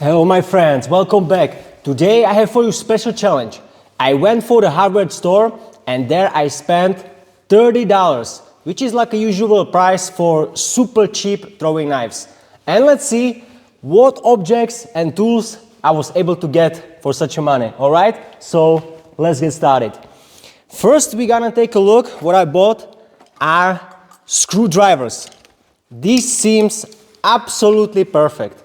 Hello my friends, welcome back. Today I have for you a special challenge. I went for the hardware store and there I spent $30, which is like a usual price for super cheap throwing knives. And let's see what objects and tools I was able to get for such a money, alright? So let's get started. First we're gonna take a look what I bought are screwdrivers. This seems absolutely perfect.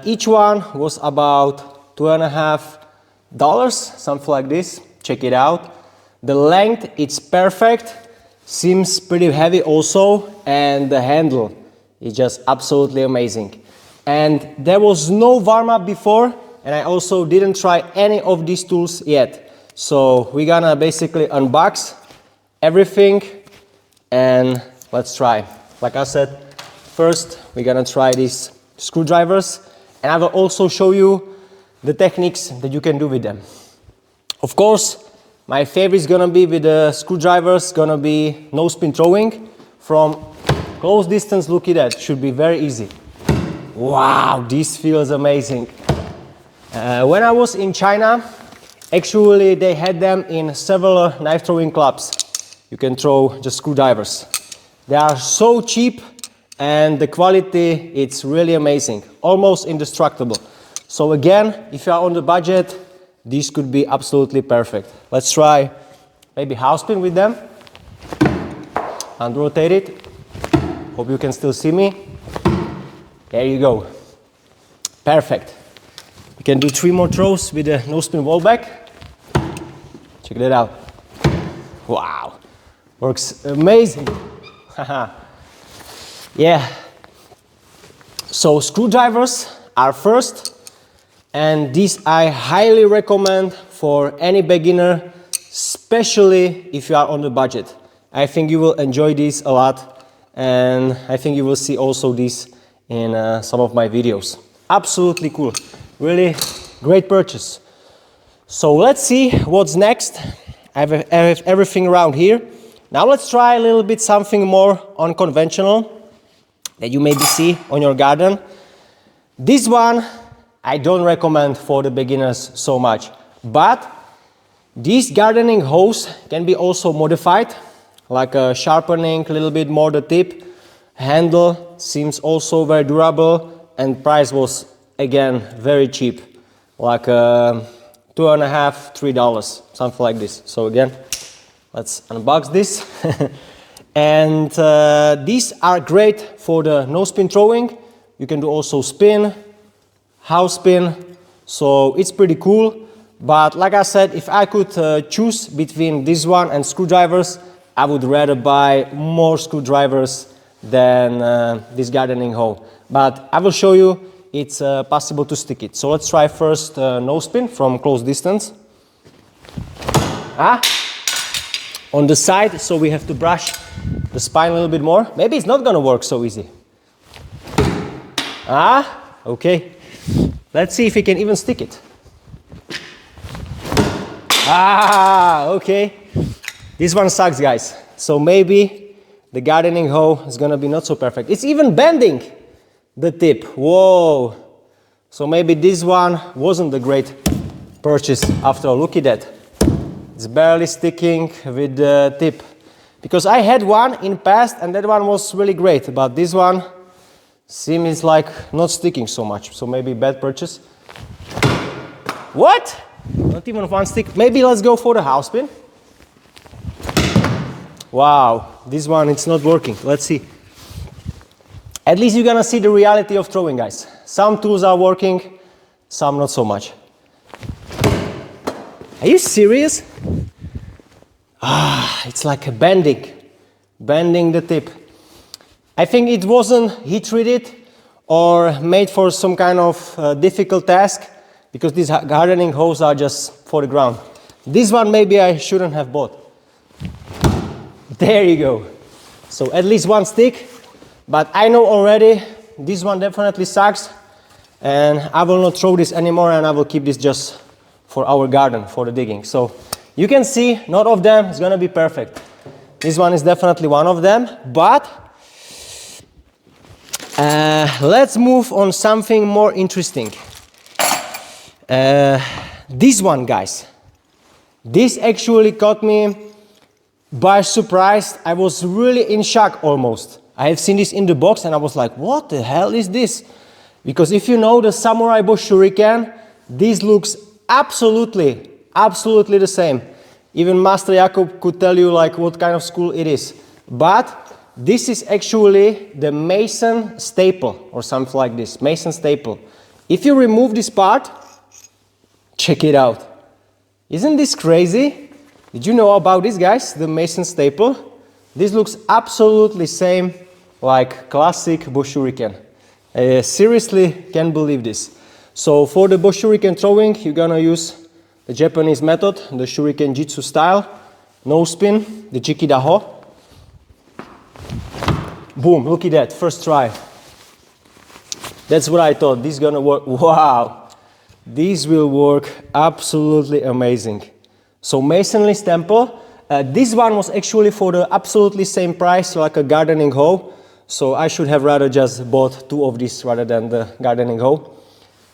Each one was about $2.50, something like this. Check it out. The length, it's perfect. Seems pretty heavy also, and the handle is just absolutely amazing. And there was no warm-up before, and I also didn't try any of these tools yet. So we're gonna basically unbox everything and let's try. Like I said, first we're gonna try these screwdrivers, and I will also show you the techniques that you can do with them. Of course, my favorite is gonna be with the screwdrivers, gonna be no spin throwing. From close distance, look at that, should be very easy. Wow, this feels amazing. When I was in China, actually they had them in several knife throwing clubs. You can throw just screwdrivers. They are so cheap and the quality, it's really amazing, almost indestructible. So again, if you are on the budget, this could be absolutely perfect. Let's try maybe house spin with them and rotate it. Hope you can still see me. There you go. Perfect. You can do 3 more throws with the no spin wall back. Check that out. Wow, works amazing. Yeah, so screwdrivers are first, and these I highly recommend for any beginner, especially if you are on the budget. I think you will enjoy these a lot, and I think you will see also these in some of my videos. Absolutely cool, really great purchase. So let's see what's next. I have everything around here. Now let's try a little bit something more unconventional that you maybe see on your garden. This one I don't recommend for the beginners so much, but this gardening hose can be also modified, like a sharpening a little bit more the tip. Handle seems also very durable, and price was again very cheap, like $2.50, $3, something like this. So again, let's unbox this. And these are great for the no spin throwing. You can do also spin, house spin, so it's pretty cool. But like I said, if I could choose between this one and screwdrivers, I would rather buy more screwdrivers than this gardening hoe. But I will show you it's possible to stick it. So let's try first no spin from close distance. On the side, so we have to brush the spine a little bit more. Maybe it's not gonna work so easy. Okay. Let's see if we can even stick it. Okay. This one sucks, guys. So maybe the gardening hoe is gonna be not so perfect. It's even bending the tip. Whoa. So maybe this one wasn't a great purchase after all. Look at that. It's barely sticking with the tip. Because I had one in past and that one was really great, but this one seems like not sticking so much. So maybe bad purchase. What? Not even one stick. Maybe let's go for the house spin. Wow, this one it's not working. Let's see. At least you're gonna see the reality of throwing, guys. Some tools are working, some not so much. Are you serious? It's like a bending the tip. I think it wasn't heat treated or made for some kind of difficult task, because these gardening hoses are just for the ground. This one maybe I shouldn't have bought. There you go. So at least one stick, but I know already this one definitely sucks, and I will not throw this anymore, and I will keep this just for our garden, for the digging. So you can see not all of them is gonna be perfect. This one is definitely one of them, but let's move on something more interesting. This one, guys, this actually caught me by surprise. I was really in shock almost. I have seen this in the box and I was like, what the hell is this? Because if you know the Samurai Bow Shuriken, this looks absolutely the same. Even Master Jakob could tell you like what kind of school it is. But this is actually the Mason Staple or something like this, Mason Staple. If you remove this part, check it out. Isn't this crazy? Did you know about this, guys? The Mason Staple. This looks absolutely same like classic Bow Shuriken. I seriously can't believe this. So for the Bow Shuriken throwing, you're gonna use the Japanese method, the Shuriken Jitsu style. No spin, the Jikida Ho. Boom, look at that, first try. That's what I thought, this is gonna work. Wow, this will work absolutely amazing. So Masonry Staple, this one was actually for the absolutely same price, like a gardening hoe. So I should have rather just bought two of these rather than the gardening hoe.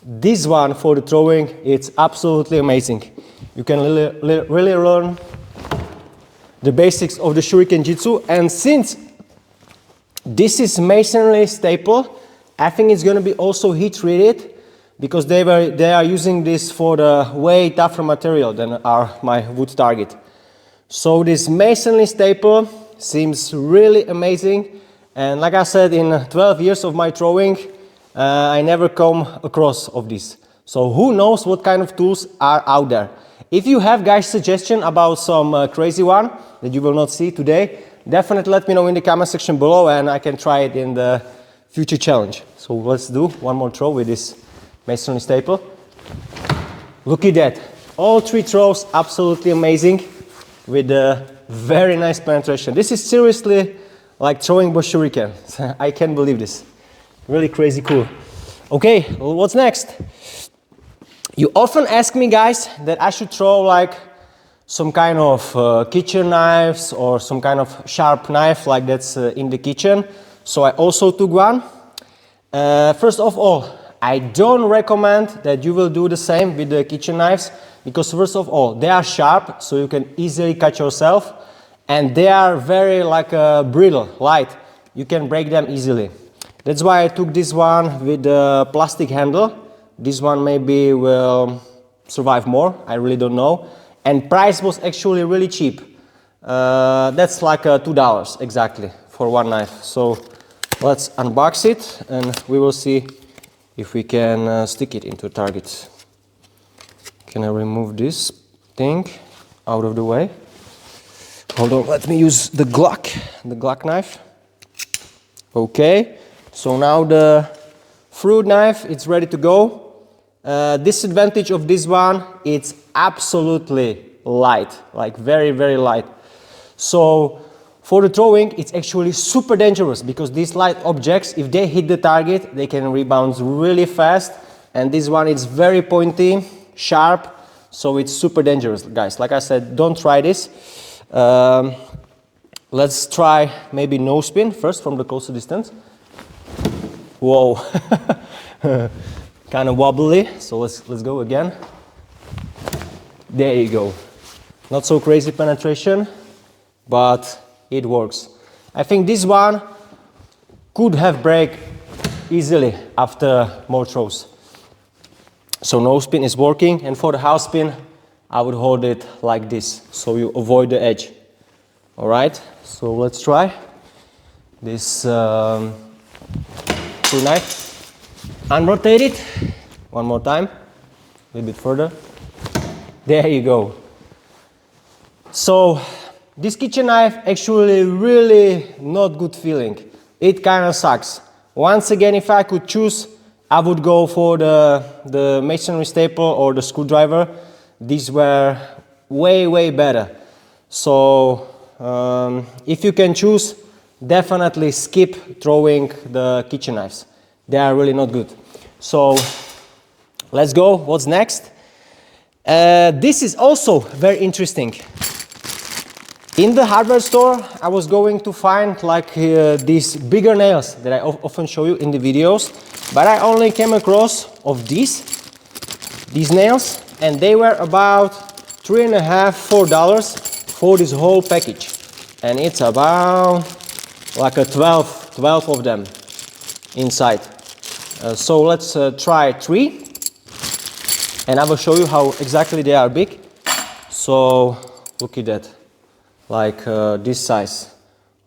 This one for the throwing, it's absolutely amazing. You can really learn the basics of the Shuriken Jitsu. And since this is Masonry Staple, I think it's going to be also heat treated because they are using this for the way tougher material than are my wood target. So this Masonry Staple seems really amazing. And like I said, in 12 years of my throwing, I never come across of this. So who knows what kind of tools are out there. If you have, guys, suggestion about some crazy one that you will not see today, definitely let me know in the comment section below and I can try it in the future challenge. So let's do one more throw with this Masonry Staple. Look at that. All three throws absolutely amazing with a very nice penetration. This is seriously like throwing Bow Shuriken. I can't believe this. Really crazy cool. Okay, what's next? You often ask me, guys, that I should throw like some kind of kitchen knives or some kind of sharp knife like that's in the kitchen. So I also took one. First of all, I don't recommend that you will do the same with the kitchen knives because first of all, they are sharp so you can easily cut yourself. And they are very like brittle, light. You can break them easily. That's why I took this one with the plastic handle. This one maybe will survive more, I really don't know. And price was actually really cheap. That's like $2 exactly for one knife. So let's unbox it and we will see if we can stick it into targets. Can I remove this thing out of the way? Hold on, let me use the Glock knife. Okay, so now the fruit knife, it's ready to go. Disadvantage of this one, it's absolutely light, like very light. So for the throwing, it's actually super dangerous because these light objects, if they hit the target, they can rebound really fast. And this one is very pointy, sharp, so it's super dangerous, guys. Like I said, don't try this. Let's try maybe no spin first from the closer distance. Whoa, kind of wobbly. So let's go again. There you go. Not so crazy penetration, but it works. I think this one could have break easily after more throws. So no spin is working, and for the half spin, I would hold it like this, so you avoid the edge. All right, so let's try this fruit knife. Unrotate it one more time, a little bit further. There you go. So this kitchen knife actually really not good feeling. It kind of sucks. Once again, if I could choose, I would go for the Masonry Staple or the screwdriver. These were way better. So if you can choose, definitely skip throwing the kitchen knives. They are really not good. So let's go. What's next? This is also very interesting. In the hardware store, I was going to find like these bigger nails that I often show you in the videos, but I only came across of these. these nails, and they were about $3.5 to $4 for this whole package, and it's about like a 12 of them inside. So let's try 3, and I will show you how exactly they are big. So look at that, like this size,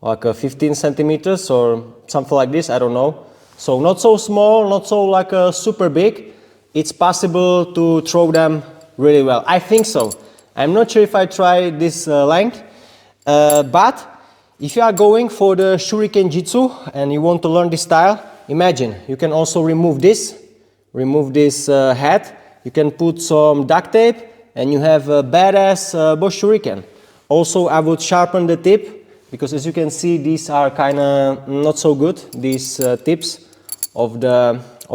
like 15 centimeters or something like this, I don't know. So not so small, not so like super big. It's possible to throw them really well. I think so. I'm not sure if I try this length, but if you are going for the shuriken jitsu and you want to learn this style, imagine you can also remove this head. You can put some duct tape and you have a badass bow shuriken. Also, I would sharpen the tip, because as you can see, these are kind of not so good, these tips of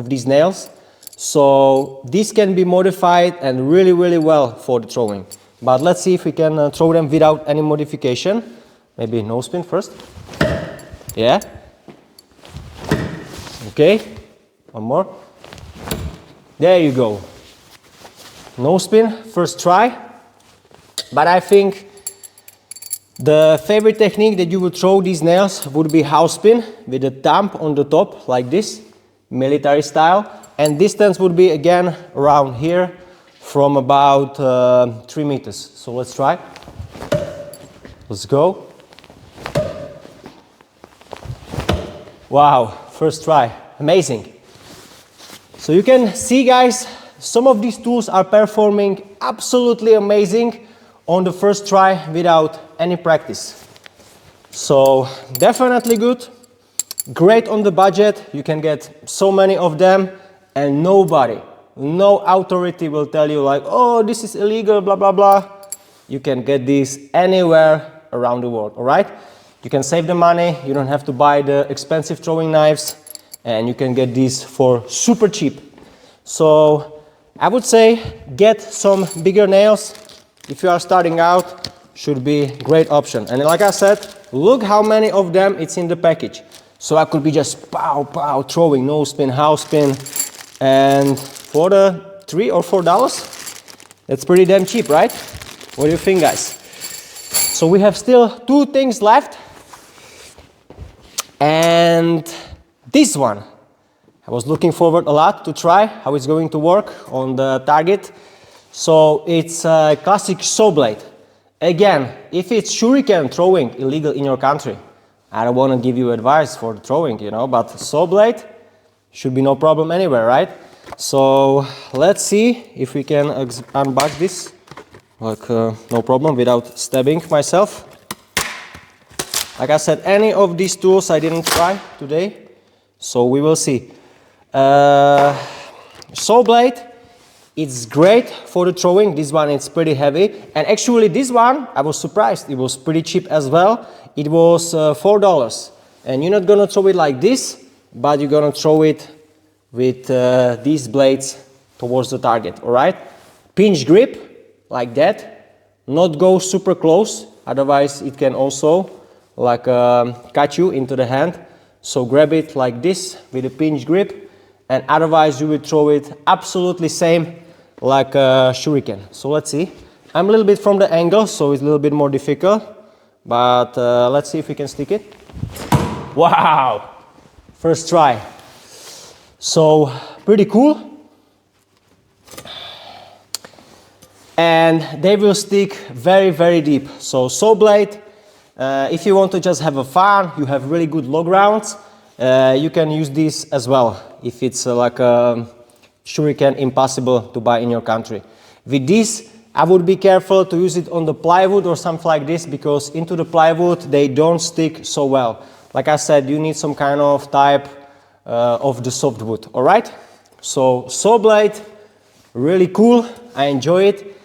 these nails. So this can be modified and really well for the throwing. But let's see if we can throw them without any modification. Maybe no spin first. Yeah. Okay. One more. There you go. No spin, first try. But I think the favorite technique that you would throw these nails would be house spin with a thumb on the top like this, military style. And distance would be again around here from about 3 meters. So let's try. Let's go. Wow, first try, amazing. So you can see, guys, some of these tools are performing absolutely amazing on the first try without any practice. So definitely good, great on the budget. You can get so many of them, and no authority will tell you like, oh, this is illegal, blah blah blah. You can get these anywhere around the world. All right, you can save the money, you don't have to buy the expensive throwing knives, and you can get these for super cheap. So I would say get some bigger nails if you are starting out. Should be great option. And like I said, look how many of them it's in the package. So I could be just pow pow throwing, no spin, house spin, and for the $3 or $4, that's pretty damn cheap, right? What do you think, guys? So we have still 2 things left, and this one I was looking forward a lot to try how it's going to work on the target. So it's a classic saw blade. Again, if it's shuriken throwing illegal in your country, I don't want to give you advice for throwing, you know, but saw blade should be no problem anywhere, right? So let's see if we can unbox this, like no problem, without stabbing myself. Like I said, any of these tools I didn't try today, so we will see. Saw blade, it's great for the throwing. This one is pretty heavy, and actually this one I was surprised, it was pretty cheap as well. It was $4, and you're not gonna throw it like this, but you're gonna throw it with these blades towards the target. All right, pinch grip like that, not go super close, otherwise it can also like cut you into the hand. So grab it like this with a pinch grip, and otherwise you will throw it absolutely same like a shuriken. So let's see. I'm a little bit from the angle, so it's a little bit more difficult, but let's see if we can stick it. Wow, first try. So pretty cool, and they will stick very deep. So saw blade, if you want to just have a fun, you have really good log rounds, you can use this as well if it's like a shuriken impossible to buy in your country. With this, I would be careful to use it on the plywood or something like this, because into the plywood they don't stick so well. Like I said, you need some kind of type of the softwood. All right, so saw blade, really cool, I enjoy it.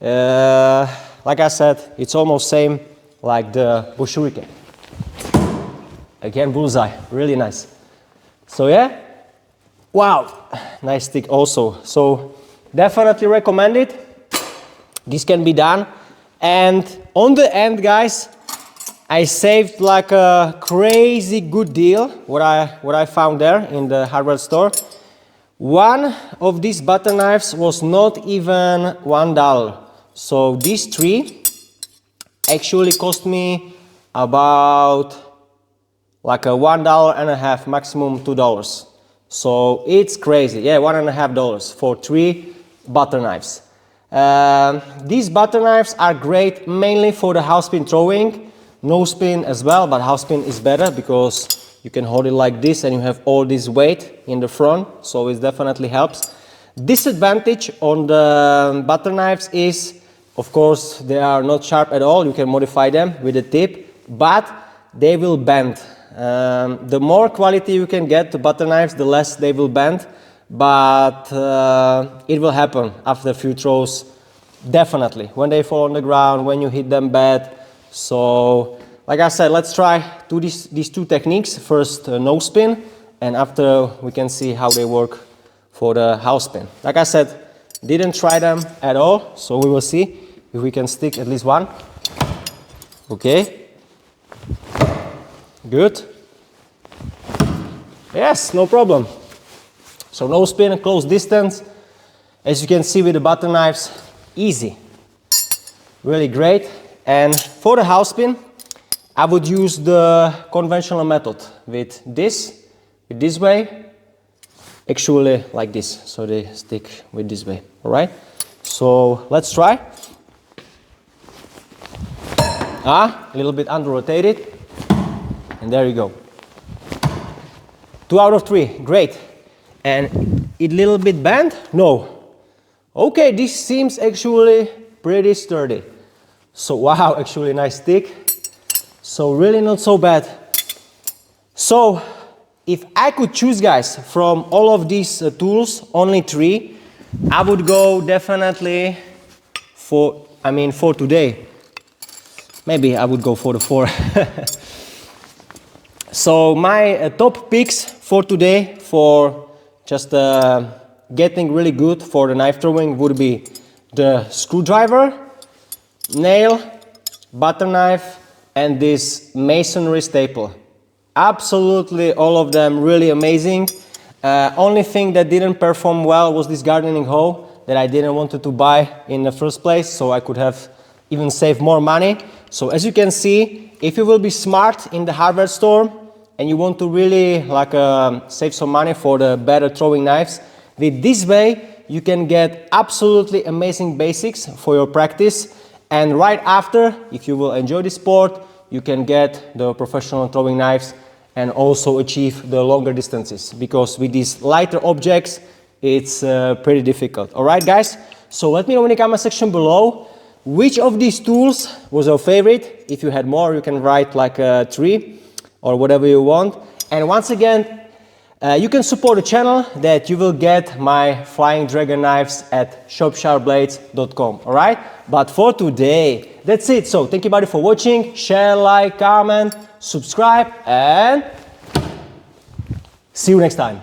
Like I said, it's almost same like the bow shuriken. Again, bullseye, really nice. So yeah, wow, nice stick also. So definitely recommend it. This can be done. And on the end, guys, I saved like a crazy good deal what I found there in the hardware store. One of these butter knives was not even $1. So these three actually cost me about like a $1.50, maximum $2. So it's crazy. Yeah, $1.50 for 3 butter knives. These butter knives are great mainly for the house spin throwing, no spin as well, but house spin is better because you can hold it like this and you have all this weight in the front, so it definitely helps. Disadvantage on the butter knives is, of course, they are not sharp at all. You can modify them with a tip, but they will bend. The more quality you can get to butter knives, the less they will bend, but it will happen after a few throws, definitely, when they fall on the ground, when you hit them bad. So like I said, let's try these two techniques. First no spin, and after we can see how they work for the house spin. Like I said, didn't try them at all, so we will see if we can stick at least one. Okay. Good. Yes, no problem. So no spin, close distance. As you can see with the butter knives, easy. Really great. And for the house spin, I would use the conventional method with this way, actually like this, so they stick with this way. All right. So let's try. A little bit under rotated. And there you go. 2 out of 3, great. And it little bit bent? No. Okay, this seems actually pretty sturdy. So wow, actually nice stick. So really not so bad. So if I could choose, guys, from all of these tools, only 3, I would go definitely for today. Maybe I would go for the 4. So my top picks for today for just getting really good for the knife throwing would be the screwdriver, nail, butter knife, and this Masonry Staple. Absolutely all of them really amazing. Only thing that didn't perform well was this gardening hoe that I didn't want to buy in the first place, so I could have even saved more money. So as you can see, if you will be smart in the hardware store and you want to really save some money for the better throwing knives, with this way you can get absolutely amazing basics for your practice, and right after, if you will enjoy the sport, you can get the professional throwing knives and also achieve the longer distances, because with these lighter objects it's pretty difficult. All right, guys, so let me know in the comment section below which of these tools was your favorite. If you had more, you can write like 3 or whatever you want. And once again, you can support the channel that you will get my flying dragon knives at shopsharpblades.com. all right, but for today that's it. So thank you everybody for watching. Share, like, comment, subscribe, and see you next time.